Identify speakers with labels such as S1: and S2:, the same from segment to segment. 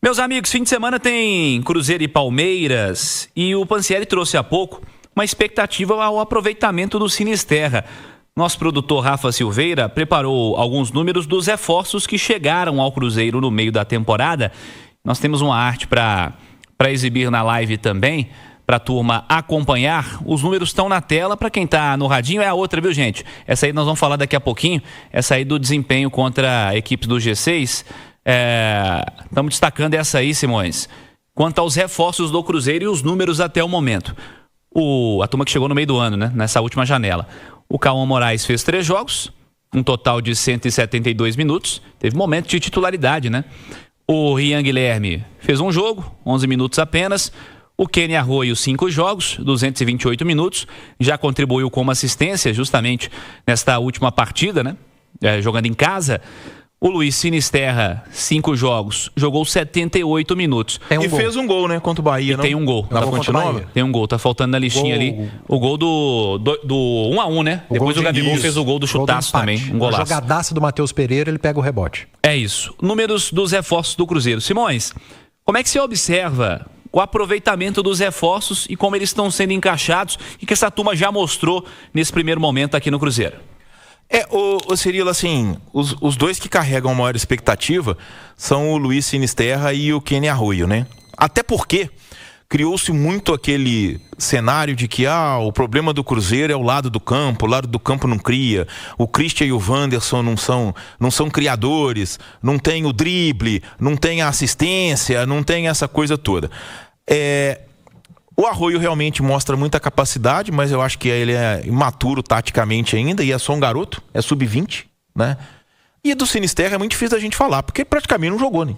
S1: Meus amigos, fim de semana tem Cruzeiro e Palmeiras e o Pancieri trouxe há pouco uma expectativa ao aproveitamento do Sinisterra. Nosso produtor Rafa Silveira preparou alguns números dos reforços que chegaram ao Cruzeiro no meio da temporada. Nós temos uma arte para exibir na live também, para a turma acompanhar. Os números estão na tela, para quem está no radinho é a outra, viu, gente? Essa aí nós vamos falar daqui a pouquinho, essa aí do desempenho contra a equipe do G6. Estamos destacando essa aí, Simões. Quanto aos reforços do Cruzeiro e os números até o momento. A turma que chegou no meio do ano, né? Nessa última janela. O Cauã Moraes fez 3 jogos, um total de 172 minutos. Teve momento de titularidade, né? O Rian Guilherme fez um jogo, 11 minutos apenas. O Kenny Arroio, 5 jogos, 228 minutos. Já contribuiu com uma assistência justamente nesta última partida, né? Jogando em casa. O Luiz Sinisterra, 5 jogos, jogou 78 minutos.
S2: Fez um gol, né? Contra o Bahia,
S1: não? Tem um gol.
S2: Na Fonte Nova?
S1: Tem um gol, tá faltando na listinha ali. O gol do 1-1, né? Depois o Gabigol fez o gol do chutaço também. Um golaço.
S3: A jogadaça do Matheus Pereira, ele pega o rebote.
S1: É isso. Números dos reforços do Cruzeiro. Simões, como é que você observa o aproveitamento dos reforços e como eles estão sendo encaixados e que essa turma já mostrou nesse primeiro momento aqui no Cruzeiro?
S2: O Cirilo, assim, os dois que carregam a maior expectativa são o Luiz Sinisterra e o Kenny Arroio, né? Até porque criou-se muito aquele cenário de que o problema do Cruzeiro é o lado do campo não cria, o Christian e o Wanderson não são criadores, não tem o drible, não tem a assistência, não tem essa coisa toda. O Arroio realmente mostra muita capacidade, mas eu acho que ele é imaturo taticamente ainda e é só um garoto, é sub-20, né? E do Sinisterra é muito difícil da gente falar, porque praticamente não jogou, né?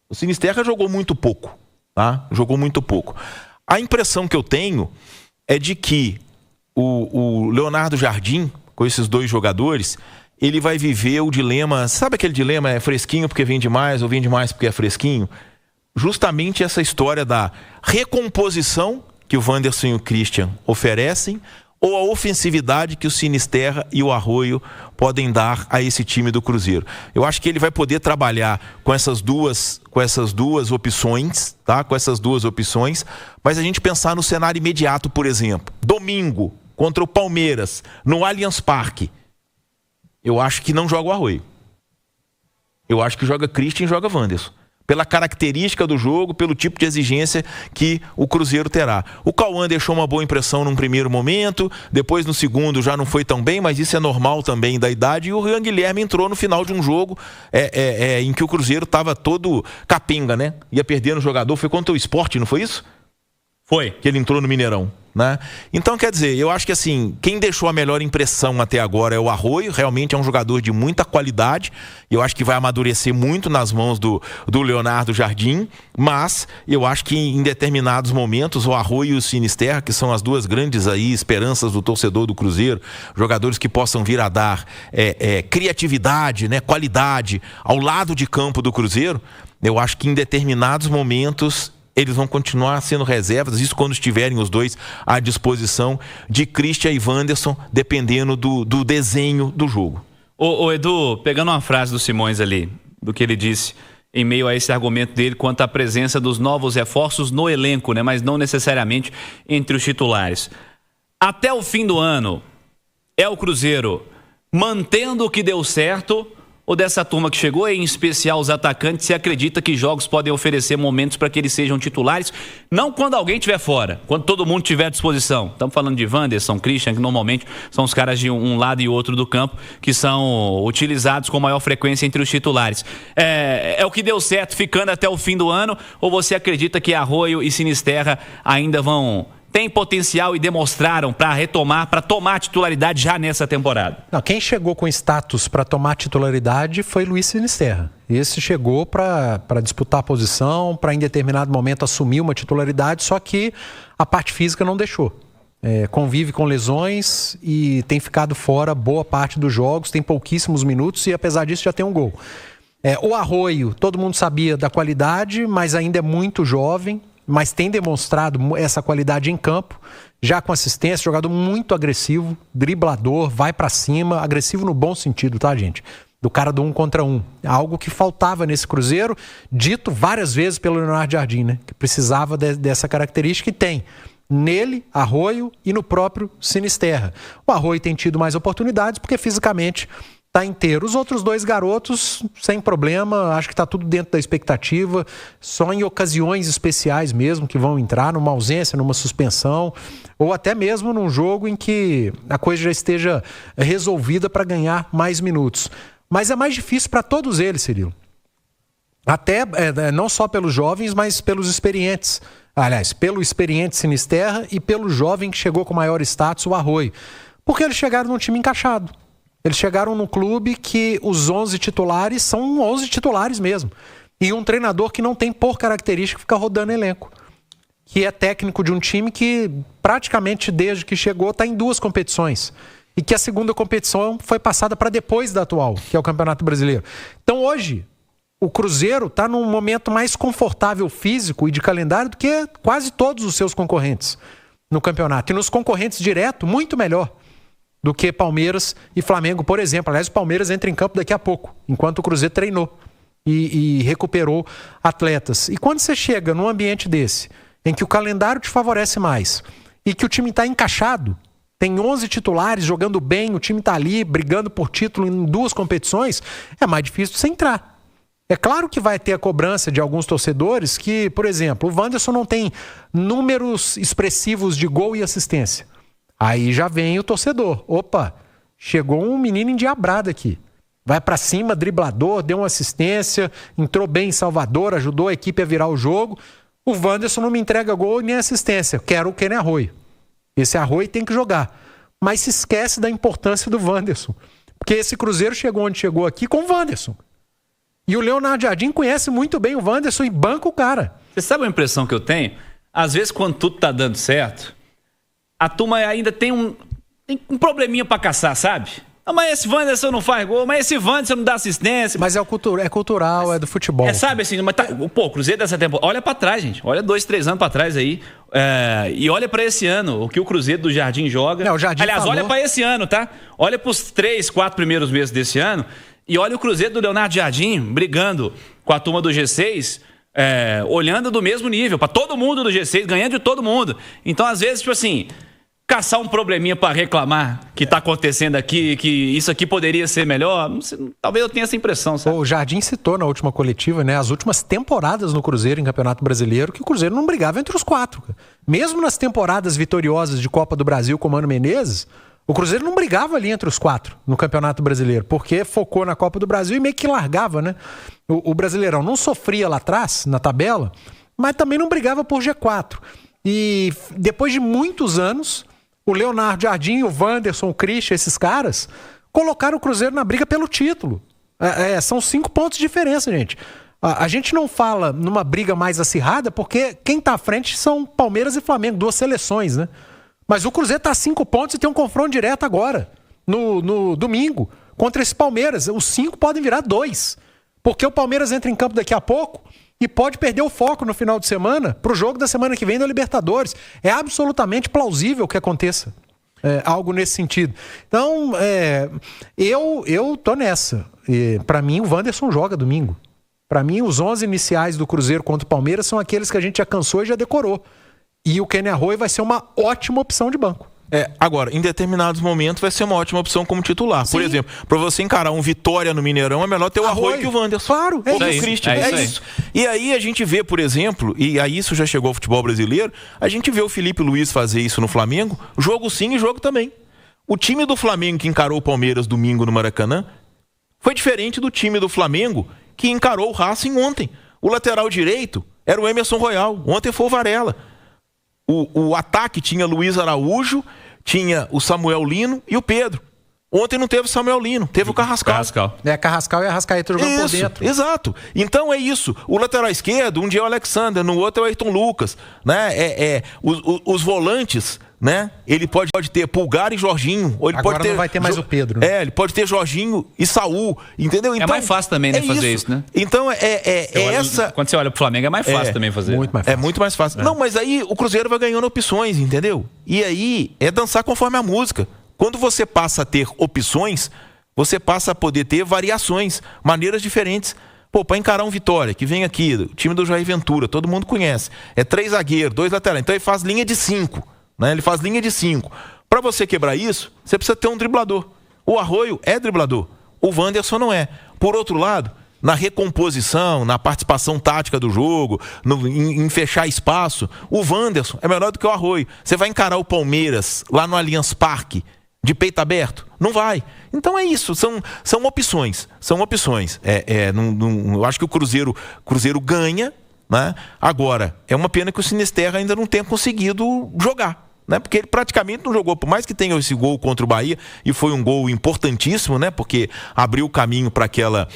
S2: O Sinisterra jogou muito pouco, tá? Jogou muito pouco. A impressão que eu tenho é de que o Leonardo Jardim, com esses dois jogadores, ele vai viver o dilema, sabe aquele dilema, é fresquinho porque vende mais ou vende mais porque é fresquinho? Justamente essa história da recomposição que o Wanderson e o Christian oferecem ou a ofensividade que o Sinisterra e o Arroio podem dar a esse time do Cruzeiro. Eu acho que ele vai poder trabalhar com essas duas opções, tá? Com essas duas opções, mas a gente pensar no cenário imediato, por exemplo, domingo contra o Palmeiras, no Allianz Parque, eu acho que não joga o Arroio. Eu acho que joga Christian e joga Wanderson. Pela característica do jogo, pelo tipo de exigência que o Cruzeiro terá. O Cauã deixou uma boa impressão num primeiro momento, depois no segundo já não foi tão bem, mas isso é normal também da idade, e o Rian Guilherme entrou no final de um jogo em que o Cruzeiro estava todo capenga, né? Ia perdendo o jogador, foi contra o Sport, não foi isso?
S1: Foi.
S2: Que ele entrou no Mineirão, né? Então, quer dizer, eu acho que assim, quem deixou a melhor impressão até agora é o Arroio, realmente é um jogador de muita qualidade, eu acho que vai amadurecer muito nas mãos do Leonardo Jardim, mas eu acho que em determinados momentos o Arroio e o Sinisterra, que são as duas grandes aí esperanças do torcedor do Cruzeiro, jogadores que possam vir a dar criatividade, né, qualidade ao lado de campo do Cruzeiro, eu acho que em determinados momentos eles vão continuar sendo reservas, isso quando estiverem os dois à disposição de Christian e Wanderson, dependendo do desenho do jogo.
S1: Ô Edu, pegando uma frase do Simões ali, do que ele disse, em meio a esse argumento dele quanto à presença dos novos reforços no elenco, né, mas não necessariamente entre os titulares. Até o fim do ano, é o Cruzeiro mantendo o que deu certo, ou dessa turma que chegou, em especial os atacantes, você acredita que jogos podem oferecer momentos para que eles sejam titulares? Não quando alguém estiver fora, quando todo mundo estiver à disposição. Estamos falando de Wanderson, Christian, que normalmente são os caras de um lado e outro do campo, que são utilizados com maior frequência entre os titulares. É o que deu certo ficando até o fim do ano, ou você acredita que Arroio e Sinisterra ainda têm potencial e demonstraram para retomar, para tomar a titularidade já nessa temporada?
S3: Não, quem chegou com status para tomar titularidade foi Luiz Sinisterra. Esse chegou para disputar a posição, para em determinado momento assumir uma titularidade, só que a parte física não deixou. Convive com lesões e tem ficado fora boa parte dos jogos, tem pouquíssimos minutos e apesar disso já tem um gol. O Arroio, todo mundo sabia da qualidade, mas ainda é muito jovem, mas tem demonstrado essa qualidade em campo, já com assistência, jogador muito agressivo, driblador, vai pra cima, agressivo no bom sentido, tá, gente? do cara do 1 contra 1. Algo que faltava nesse Cruzeiro, dito várias vezes pelo Leonardo Jardim, né? Que precisava dessa característica, e tem nele, Arroio, e no próprio Sinisterra. O Arroio tem tido mais oportunidades porque fisicamente está inteiro. Os outros dois garotos, sem problema, acho que está tudo dentro da expectativa, só em ocasiões especiais mesmo que vão entrar, numa ausência, numa suspensão, ou até mesmo num jogo em que a coisa já esteja resolvida para ganhar mais minutos. Mas é mais difícil para todos eles, Cirilo. Até não só pelos jovens, mas pelos experientes. Aliás, pelo experiente Sinisterra e pelo jovem que chegou com maior status, o Arroio. Porque eles chegaram num time encaixado. Eles chegaram num clube que os 11 titulares são 11 titulares mesmo. E um treinador que não tem por característica ficar rodando elenco. Que é técnico de um time que praticamente desde que chegou está em 2 competições. E que a segunda competição foi passada para depois da atual, que é o Campeonato Brasileiro. Então hoje, o Cruzeiro está num momento mais confortável físico e de calendário do que quase todos os seus concorrentes no campeonato. E nos concorrentes direto, muito melhor do que Palmeiras e Flamengo, por exemplo. Aliás, o Palmeiras entra em campo daqui a pouco, enquanto o Cruzeiro treinou e recuperou atletas. E quando você chega num ambiente desse, em que o calendário te favorece mais e que o time está encaixado, tem 11 titulares jogando bem, o time está ali brigando por título em 2 competições, é mais difícil você entrar. É claro que vai ter a cobrança de alguns torcedores que, por exemplo, o Wanderson não tem números expressivos de gol e assistência. Aí já vem o torcedor. Opa, chegou um menino endiabrado aqui. Vai pra cima, driblador, deu uma assistência, entrou bem em Salvador, ajudou a equipe a virar o jogo. O Wanderson não me entrega gol nem assistência. Quero o Kenny Arroio. Esse Arroio tem que jogar. Mas se esquece da importância do Wanderson. Porque esse Cruzeiro chegou onde chegou aqui com o Wanderson. E o Leonardo Jardim conhece muito bem o Wanderson e banca o cara.
S1: Você sabe a impressão que eu tenho? Às vezes, quando tudo tá dando certo, a turma ainda tem um probleminha pra caçar, sabe? Ah, mas esse Wanderson não faz gol, mas esse Wanderson não dá assistência.
S3: Mas é cultural, é do futebol.
S1: Sabe assim, mas o Cruzeiro dessa temporada, olha pra trás, gente. Olha 2, 3 anos pra trás aí. E olha pra esse ano, o que o Cruzeiro do Jardim joga.
S3: Não, o Jardim
S1: Aliás,
S3: falou...
S1: olha pra esse ano, tá? Olha pros 3, 4 primeiros meses desse ano. E olha o Cruzeiro do Leonardo Jardim brigando com a turma do G6, olhando do mesmo nível, pra todo mundo do G6, ganhando de todo mundo. Então, às vezes, tipo assim, caçar um probleminha pra reclamar que tá acontecendo aqui, que isso aqui poderia ser melhor, não sei, talvez eu tenha essa impressão, sabe?
S3: O Jardim citou na última coletiva, né, as últimas temporadas no Cruzeiro em Campeonato Brasileiro, que o Cruzeiro não brigava entre os 4. Mesmo nas temporadas vitoriosas de Copa do Brasil com o Mano Menezes, o Cruzeiro não brigava ali entre os 4 no Campeonato Brasileiro, porque focou na Copa do Brasil e meio que largava, né? O Brasileirão não sofria lá atrás, na tabela, mas também não brigava por G4. E depois de muitos anos, o Leonardo Jardim, o Wanderson, o Christian, esses caras, colocaram o Cruzeiro na briga pelo título. São 5 pontos de diferença, gente. A gente não fala numa briga mais acirrada, porque quem tá à frente são Palmeiras e Flamengo, 2 seleções, né? Mas o Cruzeiro está a 5 pontos e tem um confronto direto agora, no domingo, contra esse Palmeiras. Os 5 podem virar 2, porque o Palmeiras entra em campo daqui a pouco e pode perder o foco no final de semana para o jogo da semana que vem da Libertadores. É absolutamente plausível que aconteça algo nesse sentido. Então, eu tô nessa. Para mim, o Wanderson joga domingo. Para mim, os 11 iniciais do Cruzeiro contra o Palmeiras são aqueles que a gente já cansou e já decorou. E o Kenny Arroio vai ser uma ótima opção de banco.
S2: Agora, em determinados momentos vai ser uma ótima opção como titular. Sim. Por exemplo, para você encarar um Vitória no Mineirão, é melhor ter o Arroio que o Wanderson.
S3: Claro,
S2: ou o Christian. É isso. E aí a gente vê, por exemplo, e aí isso já chegou ao futebol brasileiro, a gente vê o Felipe Luiz fazer isso no Flamengo, jogo sim e jogo também. O time do Flamengo que encarou o Palmeiras domingo no Maracanã foi diferente do time do Flamengo que encarou o Racing ontem. O lateral direito era o Emerson Royal, ontem foi o Varela. O ataque tinha Luiz Araújo, tinha o Samuel Lino e o Pedro. Ontem não teve o Samuel Lino, teve o Carrascal.
S3: Carrascal e Arrascaeta jogando por dentro.
S2: Exato. Então é isso. O lateral esquerdo, um dia é o Alexander, no outro é o Ayrton Lucas. Né? Os volantes, né? Ele pode ter Pulgar e Jorginho. Ou ele
S3: agora
S2: pode ter,
S3: não vai ter mais o Pedro. Né?
S2: Ele pode ter Jorginho e Saul. Entendeu? Então,
S1: é mais fácil também, né, fazer isso, né?
S2: Então essa...
S1: Quando você olha pro Flamengo é mais fácil também fazer.
S3: Muito mais fácil.
S2: É muito mais fácil. Não, mas aí o Cruzeiro vai ganhando opções, entendeu? E aí é dançar conforme a música. Quando você passa a ter opções, você passa a poder ter variações, maneiras diferentes. Pô, para encarar um Vitória, que vem aqui, o time do Jair Ventura, todo mundo conhece. É 3 zagueiros, 2 laterais. Então ele faz linha de 5, né? Ele faz linha de 5. Para você quebrar isso, você precisa ter um driblador. O Arroio é driblador, o Wanderson não é. Por outro lado, na recomposição, na participação tática do jogo, em fechar espaço, o Wanderson é melhor do que o Arroio. Você vai encarar o Palmeiras lá no Allianz Parque, de peito aberto? Não vai. Então é isso, são opções. São opções. Eu acho que o Cruzeiro ganha, né? Agora, é uma pena que o Sinisterra ainda não tenha conseguido jogar, né? Porque ele praticamente não jogou, por mais que tenha esse gol contra o Bahia, e foi um gol importantíssimo, né? Porque abriu o caminho para aquela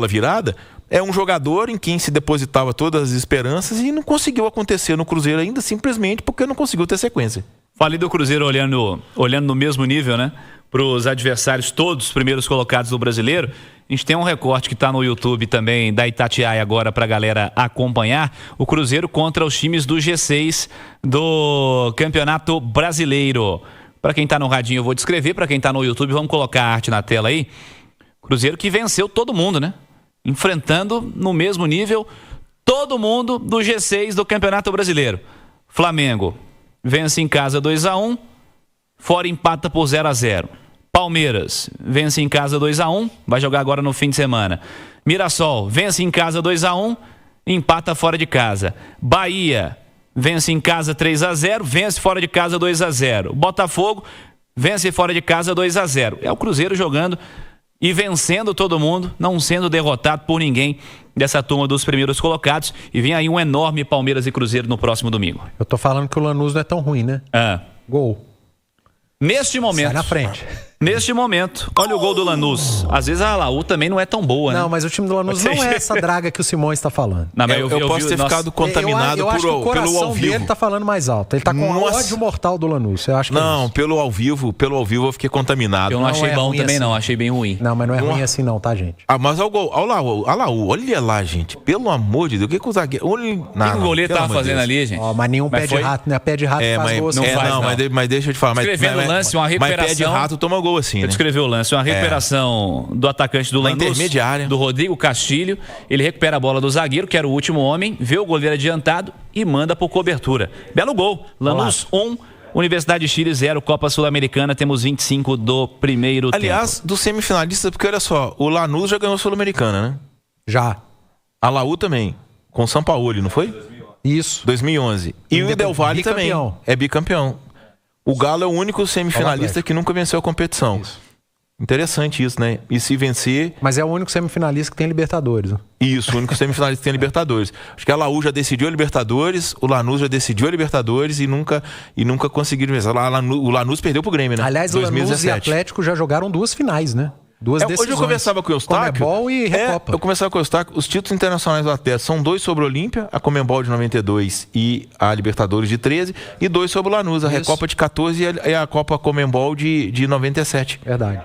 S2: virada. É um jogador em quem se depositava todas as esperanças e não conseguiu acontecer no Cruzeiro ainda, simplesmente porque não conseguiu ter sequência.
S1: Falei do Cruzeiro olhando no mesmo nível, né? Para os adversários, todos os primeiros colocados do Brasileiro. A gente tem um recorte que está no YouTube também, da Itatiaia agora, para a galera acompanhar. O Cruzeiro contra os times do G6 do Campeonato Brasileiro. Para quem está no radinho eu vou descrever, para quem está no YouTube vamos colocar a arte na tela aí. Cruzeiro que venceu todo mundo, né? Enfrentando no mesmo nível todo mundo do G6 do Campeonato Brasileiro. Flamengo vence em casa 2-1, fora empata por 0-0. Palmeiras vence em casa 2-1, vai jogar agora no fim de semana. Mirassol vence em casa 2-1, empata fora de casa. Bahia vence em casa 3-0, vence fora de casa 2-0. Botafogo vence fora de casa 2-0. É o Cruzeiro jogando e vencendo todo mundo, não sendo derrotado por ninguém dessa turma dos primeiros colocados. E vem aí um enorme Palmeiras e Cruzeiro no próximo domingo.
S3: Eu tô falando que o Lanús não é tão ruim, né? Gol.
S1: Neste momento.
S3: Sai na frente.
S1: Neste momento, olha o gol do Lanús. Às vezes a Laú também não é tão boa, né?
S3: Não, mas o time do Lanús não é essa draga que o Simões está falando.
S1: Não, mas
S2: eu posso ter ficado contaminado
S3: eu acho que o
S2: pelo
S3: coração
S2: ao vivo.
S3: dele tá falando mais alto. Ele tá com ódio mortal do Lanús. Eu acho que
S2: não, pelo ao vivo eu fiquei contaminado.
S1: Eu não achei bom também
S3: assim.
S1: Não, achei bem ruim.
S3: Não, mas não é ruim assim não, tá, gente?
S2: Mas ao gol, a Laú, olha lá, gente. Pelo amor de Deus, o que o zagueiro... O
S1: que o goleiro tava fazendo ali, gente?
S3: Mas nenhum pé de rato, né? Pé de rato faz gol assim.
S2: Mas deixa eu te falar.
S1: Escrevendo o lance, uma recuperação.
S2: Mas pé de rato toma gol assim, né?
S1: Escreveu o lance, uma recuperação do atacante do Lanús,
S2: intermediária,
S1: do Rodrigo Castilho. Ele recupera a bola do zagueiro, que era o último homem, vê o goleiro adiantado e manda por cobertura. Belo gol. Lanús 1, Universidade de Chile 0, Copa Sul-Americana. Temos 25 do primeiro tempo.
S2: Aliás, do semifinalista, porque olha só, o Lanús já ganhou Sul-Americana, né?
S3: Já.
S2: A Laú também, com o São Paulo, não foi?
S3: Isso.
S2: 2011. E o Del Valle também é bicampeão. O Galo é o único semifinalista que nunca venceu a competição. Isso. Interessante isso, né? E se vencer...
S3: Mas é o único semifinalista que tem Libertadores. Né?
S2: Isso, o único semifinalista que tem Libertadores. Acho que a Laú já decidiu a Libertadores, o Lanús já decidiu a Libertadores e nunca conseguiram vencer. O Lanús perdeu pro Grêmio, né?
S3: Aliás, o Lanús e Atlético já jogaram 2 finais, né? 2 decisões.
S2: Hoje eu conversava com o Eustáquio.
S3: Comebol e Recopa.
S2: Eu conversava com o Eustáquio. Os títulos internacionais do Atlético são 2 sobre o Olímpia, a Comembol de 92 e a Libertadores de 13, e 2 sobre o Lanús, a Recopa de 14 e a Copa Comembol de 97.
S3: Verdade.